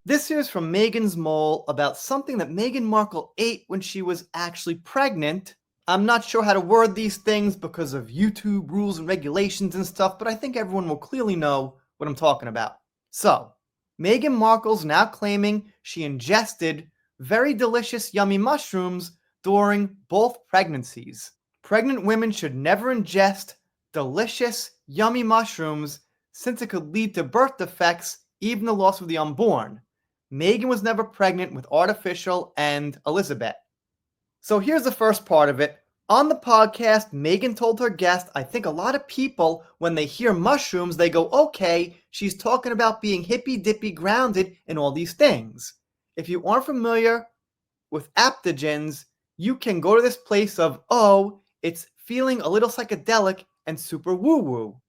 This here's from Meghan's Mole about something that Meghan Markle ate when she was actually pregnant. I'm not sure how to word these things because of YouTube rules and regulations and stuff, but I think everyone will clearly know what I'm talking about. So, Meghan Markle's now claiming she ingested very delicious, yummy mushrooms during both pregnancies. Pregnant women should never ingest delicious, yummy mushrooms since it could lead to birth defects, even the loss of the unborn. Meghan was never pregnant with Artificial and Elizabeth. So here's the first part of it. On the podcast, Meghan told her guest, I think a lot of people, when they hear mushrooms, they go, okay, she's talking about being hippy dippy grounded and all these things. If you aren't familiar with aptogens, you can go to this place of, oh, it's feeling a little psychedelic and super woo woo.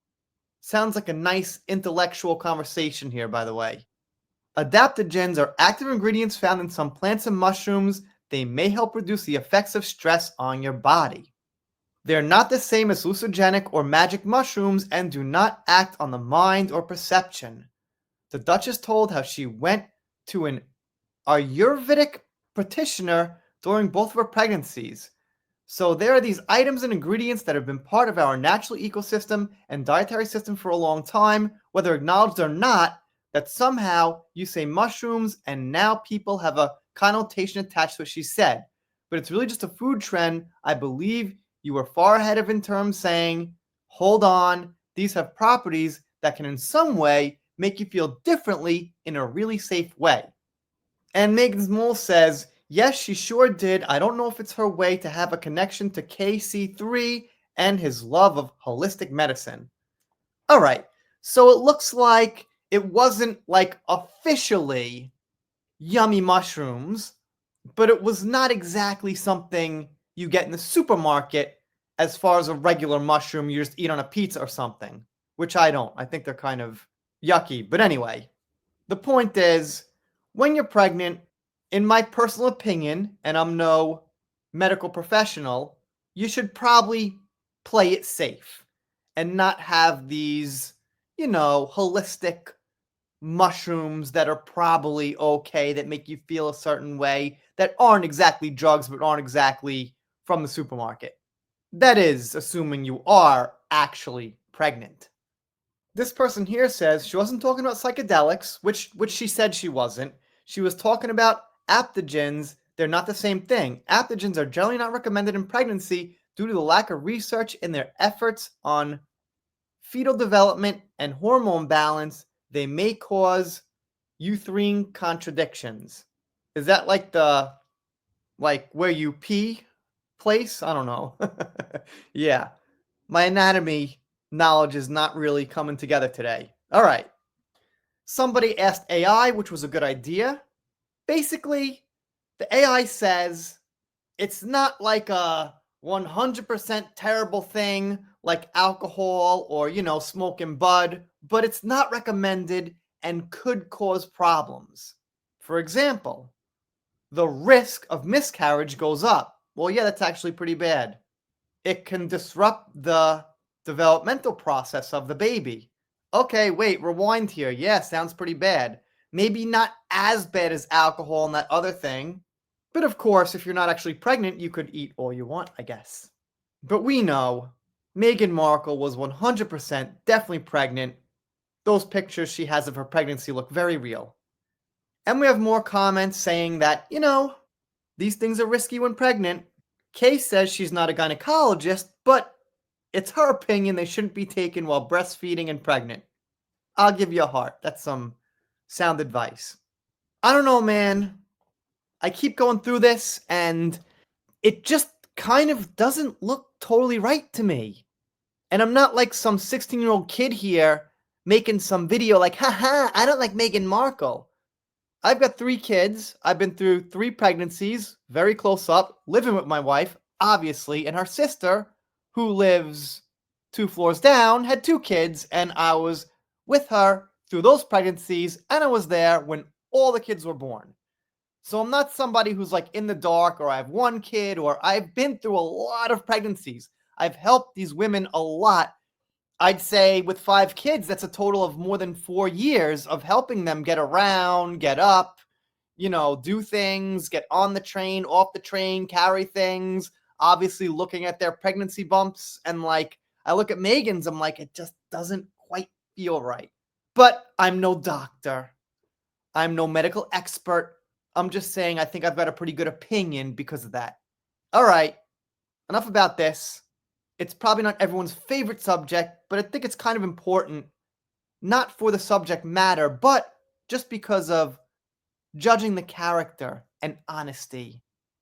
Sounds like a nice intellectual conversation here, by the way. Adaptogens are active ingredients found in some plants and mushrooms. They may help reduce the effects of stress on your body. They are not the same as hallucinogenic or magic mushrooms and do not act on the mind or perception. The Duchess told how she went to an Ayurvedic practitioner during both of her pregnancies. So there are these items and ingredients that have been part of our natural ecosystem and dietary system for a long time, whether acknowledged or not, that somehow you say mushrooms and now people have a connotation attached to what she said. But it's really just a food trend. I believe you were far ahead of in terms saying, hold on, these have properties that can in some way make you feel differently in a really safe way. And Meghan's Mole says, yes, she sure did. I don't know if it's her way to have a connection to KC3 and his love of holistic medicine. All right, so it looks like it wasn't like officially yummy mushrooms, but it was not exactly something you get in the supermarket as far as a regular mushroom you just eat on a pizza or something, which I don't. I think they're kind of yucky. But anyway, the point is, when you're pregnant, in my personal opinion, and I'm no medical professional, you should probably play it safe and not have these, holistic mushrooms that are probably okay, that make you feel a certain way, that aren't exactly drugs, but aren't exactly from the supermarket. That is, assuming you are actually pregnant. This person here says she wasn't talking about psychedelics, which she said she wasn't. She was talking about aptogens. They're not the same thing. Aptogens are generally not recommended in pregnancy due to the lack of research in their efforts on fetal development and hormone balance. They may cause uterine contradictions. Is that like where you pee place? I don't know. Yeah. My anatomy knowledge is not really coming together today. All right. Somebody asked AI, which was a good idea. Basically, the AI says it's not like a 100% terrible thing like alcohol or, smoking bud, but it's not recommended and could cause problems. For example, the risk of miscarriage goes up. Well, yeah, that's actually pretty bad. It can disrupt the developmental process of the baby. Okay, wait, rewind here. Yeah, sounds pretty bad. Maybe not as bad as alcohol and that other thing. But of course, if you're not actually pregnant, you could eat all you want, I guess. But we know Meghan Markle was 100% definitely pregnant. Those pictures she has of her pregnancy look very real. And we have more comments saying that, these things are risky when pregnant. Kay says she's not a gynecologist, but it's her opinion they shouldn't be taken while breastfeeding and pregnant. I'll give you a heart. That's some sound advice. I don't know, man. I keep going through this, and it just kind of doesn't look totally right to me. And I'm not like some 16-year-old kid here making some video like, haha, I don't like Meghan Markle. I've got 3 kids. I've been through 3 pregnancies, very close up, living with my wife, obviously, and her sister, who lives 2 floors down, had 2 kids, and I was with her through those pregnancies, and I was there when all the kids were born. So I'm not somebody who's like in the dark, or I have 1 kid, or I've been through a lot of pregnancies. I've helped these women a lot I'd say with 5 kids, that's a total of more than 4 years of helping them get around, get up, do things, get on the train, off the train, carry things, obviously looking at their pregnancy bumps. And like, I look at Megan's, I'm like, it just doesn't quite feel right. But I'm no doctor, I'm no medical expert. I'm just saying, I think I've got a pretty good opinion because of that. All right, enough about this. It's probably not everyone's favorite subject, but I think it's kind of important, not for the subject matter, but just because of judging the character and honesty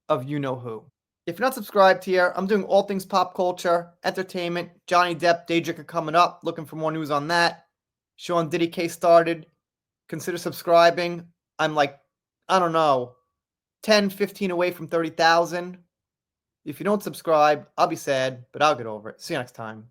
of you know who. If you're not subscribed here, I'm doing all things pop culture, entertainment, Johnny Depp, Daydrinker coming up, looking for more news on that. Sean Diddy case started. Consider subscribing. I'm like, I don't know, 10, 15 away from 30,000. If you don't subscribe, I'll be sad, but I'll get over it. See you next time.